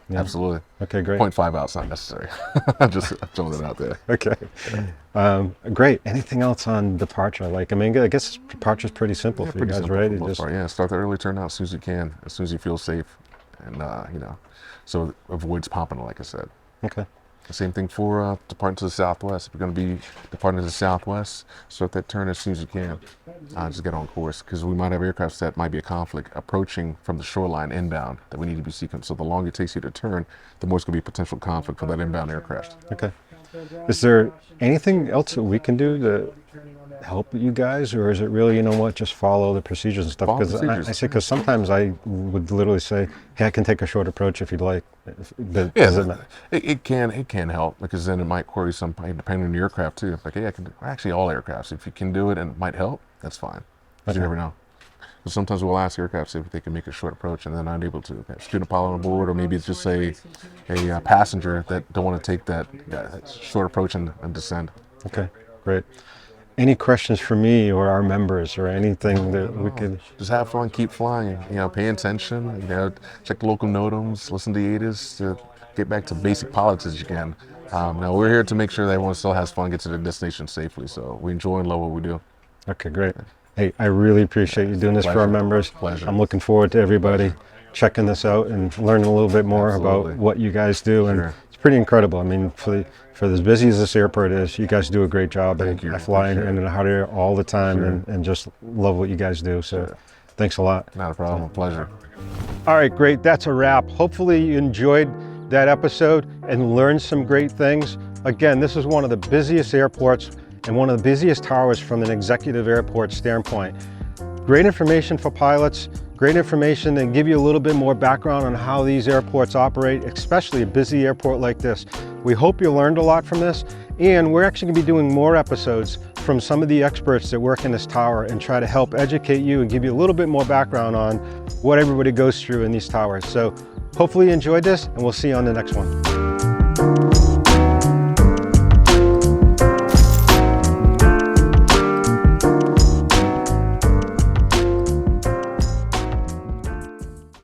Yeah. Absolutely. Okay, great. 0.5 out's not necessary. Just throwing it out there. Okay. Great. Anything else on departure? I guess departure's pretty simple for you guys, simple right? for the It most just- part. Yeah, start the early turnout as soon as you can, as soon as you feel safe, and so it avoids Pompano, like I said. Okay. The same thing for departing to the southwest. If you're going to be departing to the southwest, start that turn as soon as you can. Just get on course, because we might have aircraft that might be a conflict approaching from the shoreline inbound that we need to be sequenced. So the longer it takes you to turn, the more it's going to be potential conflict for that inbound aircraft. Okay. Is there anything else that we can do to help you guys, or is it really, just follow the procedures and stuff? Follow the Because procedures. I say, because sometimes I would literally say, hey, I can take a short approach if you'd like. Does it not- It can help, because then it might query somebody depending on the aircraft too. Like, hey, actually all aircrafts, if you can do it and it might help, that's fine. But you never know. So sometimes we'll ask aircraft if they can make a short approach, and then I'm able to. Student pilot on board, or maybe it's just a passenger that don't want to take that short approach and descend. Okay, great. Any questions for me or our members, or anything that we could? Just have fun, keep flying. Pay attention. Check the local NOTAMs, listen to ATIS to get back to basic pilots as you can. Now we're here to make sure that everyone still has fun, get to their destination safely. So we enjoy and love what we do. Okay, great. Hey, I really appreciate you doing this for our members. Pleasure. I'm looking forward to everybody checking this out and learning a little bit more about what you guys do. And it's pretty incredible. I mean, for as busy as this airport is, you guys do a great job. Thank you. I fly in and out here all the time and just love what you guys do. So thanks a lot. Not a problem. A pleasure. All right, great. That's a wrap. Hopefully you enjoyed that episode and learned some great things. Again, this is one of the busiest airports and one of the busiest towers from an executive airport standpoint. Great information for pilots, great information and give you a little bit more background on how these airports operate, especially a busy airport like this. We hope you learned a lot from this, and we're actually gonna be doing more episodes from some of the experts that work in this tower and try to help educate you and give you a little bit more background on what everybody goes through in these towers. So hopefully you enjoyed this, and we'll see you on the next one.